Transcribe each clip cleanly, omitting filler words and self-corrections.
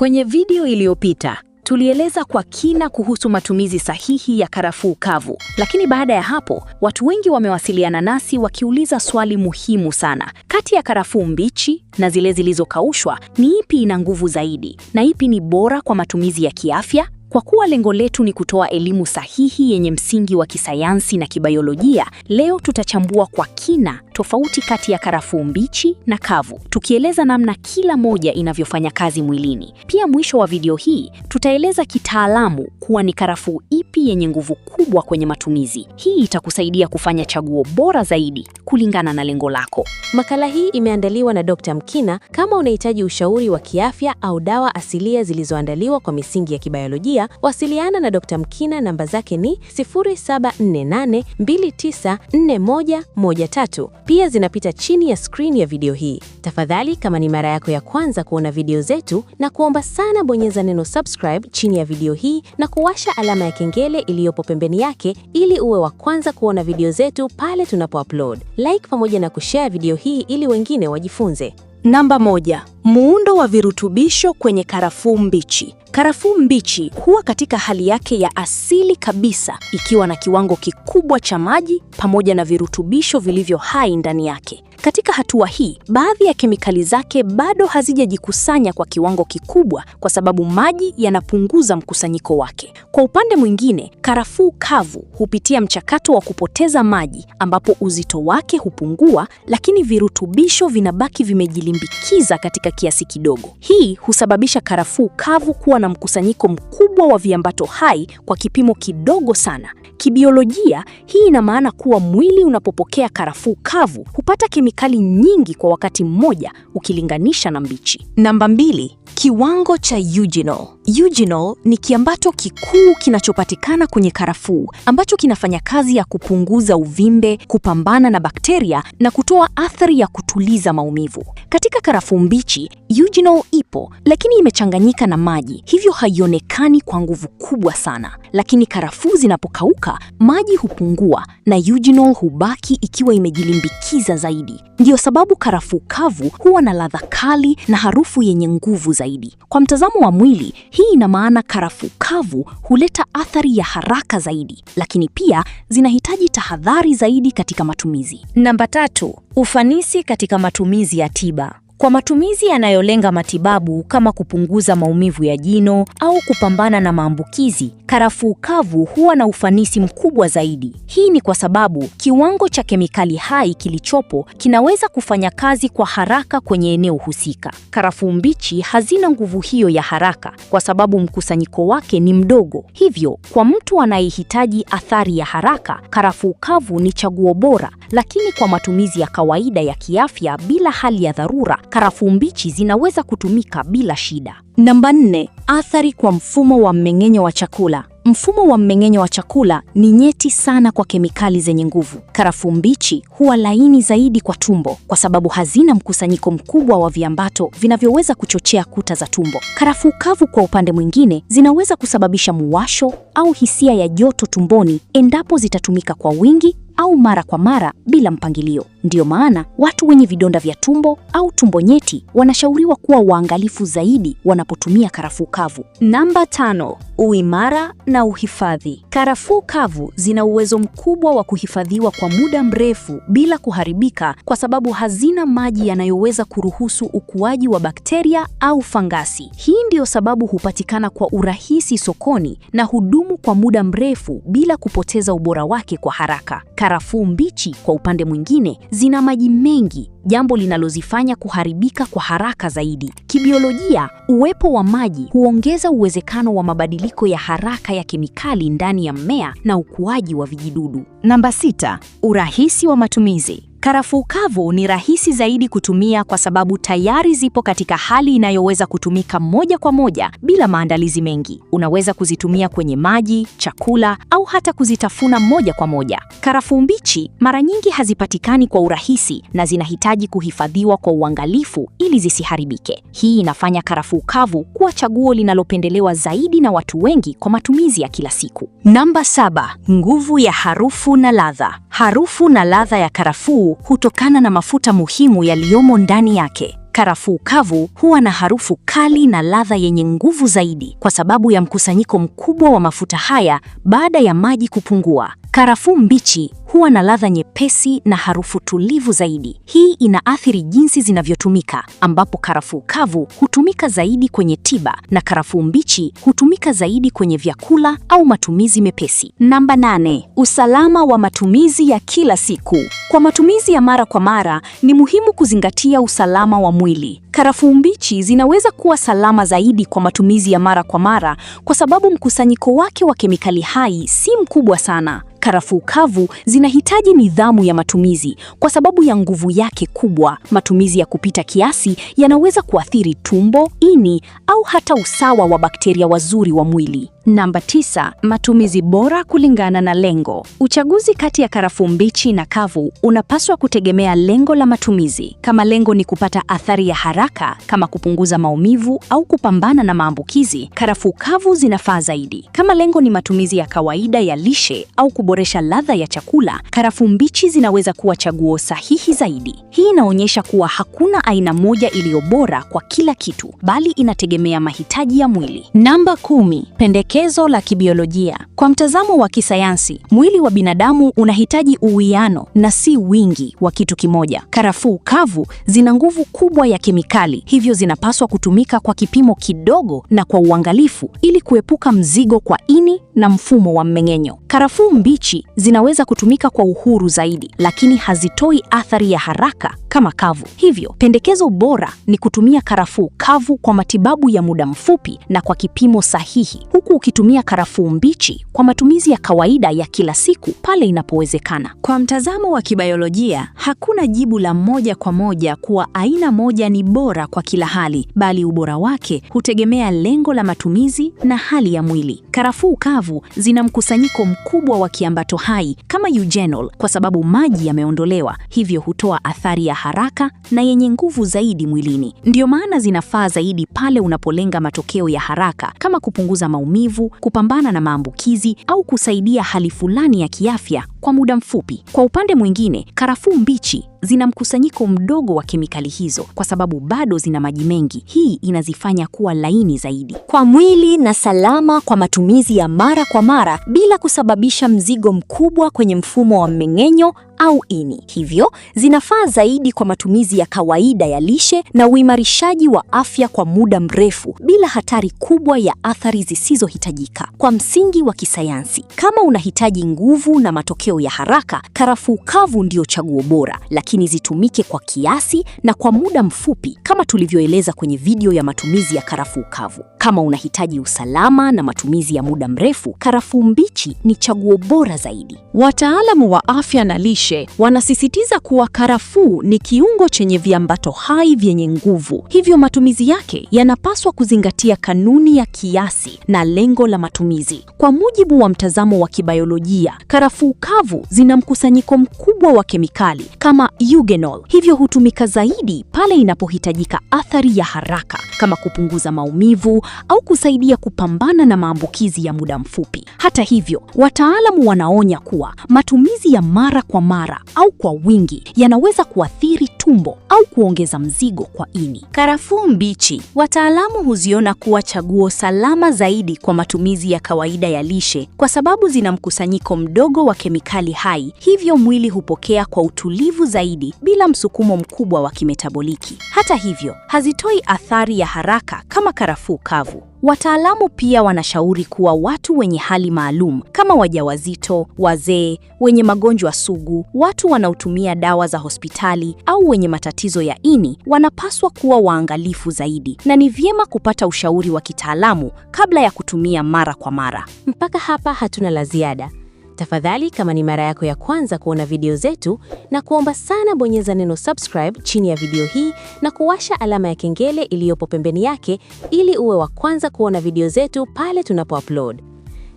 Kwenye video iliyopita, tulieleza kwa kina kuhusu matumizi sahihi ya karafuu kavu. Lakini baada ya hapo, watu wengi wamewasiliana nasi wakiuliza swali muhimu sana. Kati ya karafuu mbichi na zile zilizokaushwa, ni ipi ina nguvu zaidi? Na ipi ni bora kwa matumizi ya kiafya? Kwa kuwa lengo letu ni kutoa elimu sahihi yenye msingi wa kisayansi na kibayolojia, leo tutachambua kwa kina tofauti kati ya karafuu mbichi na kavu, tukieleza namna kila moja inavyofanya kazi mwilini. Pia mwisho wa video hii, tutaeleza kitaalamu kuwa ni karafuu ipi yenye nguvu kubwa kwenye matumizi. Hii itakusaidia kufanya chaguo bora zaidi kulingana na lengo lako. Makala hii imeandaliwa na Dr. Mkina. Kama unahitaji ushauri wa kiafya au dawa asilia zilizoandaliwa kwa misingi ya kibayolojia, wasiliana na Dr. Mkina. Namba zake ni 0748294113. Pia zinapita chini ya screen ya video hii. Tafadhali, kama ni mara yako ya kwanza kuona video zetu, na kuomba sana bonyeza neno subscribe chini ya video hii na kuwasha alama ya kengele iliyopo pembeni yake ili uwe wa kwanza kuona video zetu pale tunapo-upload. Like pamoja na kushare video hii ili wengine wajifunze. Namba 1. Muundo wa virutubisho kwenye karafuu mbichi. Karafuu mbichi huwa katika hali yake ya asili kabisa, ikiwa na kiwango kikubwa cha maji pamoja na virutubisho vilivyo hai ndani yake. Katika hatua hii, baadhi ya kemikali zake bado hazijajikusanya kwa kiwango kikubwa kwa sababu maji yanapunguza mkusanyiko wake. Kwa upande mwingine, karafuu kavu hupitia mchakato wa kupoteza maji ambapo uzito wake hupungua, lakini virutubisho vinabaki vimejilimbikiza katika kiasi kidogo. Hii husababisha karafuu kavu kuwa na mkusanyiko mkubwa wa viambato hai kwa kipimo kidogo sana. Kibiolojia, hii ina maana kuwa mwili unapopokea karafuu kavu hupata kemikali nyingi kwa wakati mmoja ukilinganisha na mbichi. Namba 2. Kiwango cha eugenol. Eugenol ni kiambato kikuu kinachopatikana kwenye karafuu ambacho kinafanya kazi ya kupunguza uvimbe, kupambana na bakteria na kutoa athari ya kutuliza maumivu. Katika karafuu mbichi, eugenol ipo lakini imechanganyika na maji, hivyo haionekani kwa nguvu kubwa sana. Lakini karafuu zinapokauka, maji hupungua na eugenol hubaki ikiwa imejilimbikiza zaidi. Ndiyo sababu karafuu kavu huwa na ladha kali na harufu yenye nguvu zaidi. Kwa mtazamo wa mwili, hii ina maana karafuu kavu huleta athari ya haraka zaidi, lakini pia zinahitaji tahadhari zaidi katika matumizi. Namba 3. Ufanisi katika matumizi ya tiba. Kwa matumizi yanayolenga matibabu kama kupunguza maumivu ya jino au kupambana na maambukizi, karafuu kavu huwa na ufanisi mkubwa zaidi. Hii ni kwa sababu kiwango cha kemikali hai kilichopo kinaweza kufanya kazi kwa haraka kwenye eneo husika. Karafuu mbichi hazina nguvu hiyo ya haraka kwa sababu mkusanyiko wake ni mdogo. Hivyo, kwa mtu anayehitaji athari ya haraka, karafuu kavu ni chaguo bora, lakini kwa matumizi ya kawaida ya kiafya bila hali ya dharura, karafuu mbichi zinaweza kutumika bila shida. Namba 4. Athari kwa mfumo wa mmeng'enyo wa chakula. Mfumo wa mmeng'enyo wa chakula ni nyeti sana kwa kemikali zenye nguvu. Karafuu mbichi huwa laini zaidi kwa tumbo kwa sababu hazina mkusanyiko mkubwa wa viambato vinavyoweza kuchochea kuta za tumbo. Karafuu kavu kwa upande mwingine zinaweza kusababisha muwasho au hisia ya joto tumboni endapo zitatumika kwa wingi au mara kwa mara bila mpangilio. Ndiyo maana watu wenye vidonda vya tumbo au tumbo nyeti wanashauriwa kuwa waangalifu zaidi wanapotumia karafuu kavu. Namba 5. Uimara na uhifadhi. Karafuu kavu zina uwezo mkubwa wa kuhifadhiwa kwa muda mrefu bila kuharibika kwa sababu hazina maji yanayoweza kuruhusu ukuaji wa bakteria au fangasi. Hii ndiyo sababu hupatikana kwa urahisi sokoni na hudumu kwa muda mrefu bila kupoteza ubora wake kwa haraka. Karafuu mbichi kwa upande mwingine zina maji mengi, jambo linalozifanya kuharibika kwa haraka zaidi. Kibiolojia, uwepo wa maji huongeza uwezekano wa mabadiliko ya haraka ya kemikali ndani ya mmea na ukuaji wa vijidudu. Namba 6. Urahisi wa matumizi. Karafuu kavu ni rahisi zaidi kutumia kwa sababu tayari zipo katika hali inayoweza kutumika moja kwa moja bila maandalizi mengi. Unaweza kuzitumia kwenye maji, chakula au hata kuzitafuna moja kwa moja. Karafuu mbichi mara nyingi hazipatikani kwa urahisi na zinahitaji kuhifadhiwa kwa uangalifu ili zisiharibike. Hii inafanya karafuu kavu kuwa chaguo linalopendelewa zaidi na watu wengi kwa matumizi ya kila siku. Namba 7. Nguvu ya harufu na ladha. Harufu na ladha ya karafuu hutokana na mafuta muhimu yaliyomo ndani yake. Karafuu kavu huwa na harufu kali na ladha yenye nguvu zaidi kwa sababu ya mkusanyiko mkubwa wa mafuta haya baada ya maji kupungua. Karafuu mbichi huwa na ladha nyepesi na harufu tulivu zaidi. Hii inaathiri jinsi zinavyotumika, ambapo karafuu kavu hutumika zaidi kwenye tiba na karafuu mbichi hutumika zaidi kwenye vyakula au matumizi mepesi. Namba 8. Usalama wa matumizi ya kila siku. Kwa matumizi ya mara kwa mara, ni muhimu kuzingatia usalama wa mwili. Karafuu mbichi zinaweza kuwa salama zaidi kwa matumizi ya mara kwa mara kwa sababu mkusanyiko wake wa kemikali hai si mkubwa sana. Karafuu kavu zinahitaji nidhamu ya matumizi kwa sababu ya nguvu yake kubwa. Matumizi ya kupita kiasi yanaweza kuathiri tumbo, ini au hata usawa wa bakteria wazuri wa mwili. Namba 9. Matumizi bora kulingana na lengo. Uchaguzi kati ya karafuu mbichi na kavu unapaswa kutegemea lengo la matumizi. Kama lengo ni kupata athari ya haraka kama kupunguza maumivu au kupambana na maambukizi, karafuu kavu zinafaa zaidi. Kama lengo ni matumizi ya kawaida ya lishe au kuboresha ladha ya chakula, karafuu mbichi zinaweza kuwa chaguo sahihi zaidi. Hii inaonyesha kuwa hakuna aina moja iliyo bora kwa kila kitu, bali inategemea mahitaji ya mwili. Namba 10. Pendekezo la kibiolojia. Kwa mtazamo wa kisayansi, mwili wa binadamu unahitaji uwiano na si wingi wa kitu kimoja. Karafuu kavu zina nguvu kubwa ya kemikali, hivyo zinapaswa kutumika kwa kipimo kidogo na kwa uangalifu ili kuepuka mzigo kwa ini na mfumo wa mmeng'enyo. Karafuu mbichi zinaweza kutumika kwa uhuru zaidi, lakini hazitoi athari ya haraka kama kavu. Hivyo, pendekezo bora ni kutumia karafuu kavu kwa matibabu ya muda mfupi na kwa kipimo sahihi, huku ukitumia karafuu mbichi kwa matumizi ya kawaida ya kila siku pale inapowezekana. Kwa mtazamo wa kibiolojia, hakuna jibu la moja kwa moja kuwa aina moja ni bora kwa kila hali, bali ubora wake hutegemea lengo la matumizi na hali ya mwili. Karafuu kavu zina mkusanyiko mkubwa wa kiambato hai kama eugenol kwa sababu maji yameondolewa, hivyo hutoa athari ya haraka na yenye nguvu zaidi mwilini. Ndio maana zinafaa zaidi pale unapolenga matokeo ya haraka kama kupunguza maumivu, kupambana na maambukizi au kusaidia hali fulani ya kiafya kwa muda mfupi. Kwa upande mwingine, karafuu mbichi zina mkusanyiko mdogo wa kemikali hizo kwa sababu bado zina maji mengi. Hii inazifanya kuwa laini zaidi kwa mwili na salama kwa matumizi ya mara kwa mara bila kusababisha mzigo mkubwa kwenye mfumo wa mmeng'enyo au ini. Hivyo, zinafaa zaidi kwa matumizi ya kawaida ya lishe na uimarishaji wa afya kwa muda mrefu bila hatari kubwa ya athari zisizohitajika. Kwa msingi wa kisayansi, kama unahitaji nguvu na matokeo ya haraka, karafuu kavu ndio chaguo bora, lakini zitumike kwa kiasi na kwa muda mfupi kama tulivyoeleza kwenye video ya matumizi ya karafuu kavu. Kama unahitaji usalama na matumizi ya muda mrefu, karafuu mbichi ni chaguo bora zaidi. Wataalamu wa afya na lishe wanasisitiza kuwa karafuu ni kiungo chenye viambato hai vyenye nguvu. Hivyo matumizi yake yanapaswa kuzingatia kanuni ya kiasi na lengo la matumizi. Kwa mujibu wa mtazamo wa kibiolojia, karafuu kavu zina mkusanyiko mkubwa wa kemikali kama eugenol, hivyo hutumika zaidi pale inapohitajika athari ya haraka kama kupunguza maumivu au kusaidia kupambana na maambukizi ya muda mfupi. Hata hivyo, wataalamu wanaonya kuwa matumizi ya mara kwa mara au kwa wingi yanaweza kuathiri tumbo au kuongeza mzigo kwa ini. Karafuu mbichi, wataalamu huziona kuwa chaguo salama zaidi kwa matumizi ya kawaida ya lishe kwa sababu zina mkusanyiko mdogo wa kemikali hai, hivyo mwili hupokea kwa utulivu zaidi bila msukumo mkubwa wa kimetaboliki. Hata hivyo, hazitoi athari ya haraka kama karafuu kavu. Wataalamu pia wanashauri kuwa watu wenye hali maalum kama wajawazito, wazee, wenye magonjwa sugu, watu wanaotumia dawa za hospitali au wenye matatizo ya ini wanapaswa kuwa waangalifu zaidi, na ni vyema kupata ushauri wa kitaalamu kabla ya kutumia mara kwa mara. Mpaka hapa hatuna la ziada. Tafadhali, kama ni mara yako ya kwanza kuona video zetu, na kuomba sana bonyeza neno subscribe chini ya video hii na kuwasha alama ya kengele iliyopo pembeni yake ili uwe wa kwanza kuona video zetu pale tunapo-upload.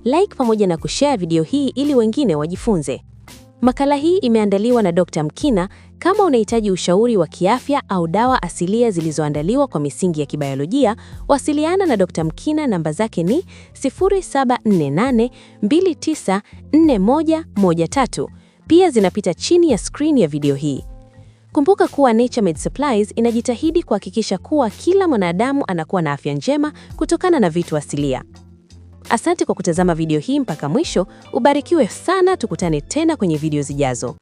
Like pamoja na kushare video hii ili wengine wajifunze. Makala hii imeandaliwa na Dr. Mkina. Kama unahitaji ushauri wa kiafya au dawa asilia zilizoandaliwa kwa misingi ya kibiolojia, wasiliana na Dr. Mkina. Namba zake ni 0748294113. Pia zinapita chini ya screen ya video hii. Kumbuka kuwa Naturemed Supplies inajitahidi kuhakikisha kuwa kila mwanadamu anakuwa na afya njema kutokana na vitu asilia. Asante kwa kutazama video hii mpaka mwisho. Ubarikiwe sana, tukutane tena kwenye video zijazo.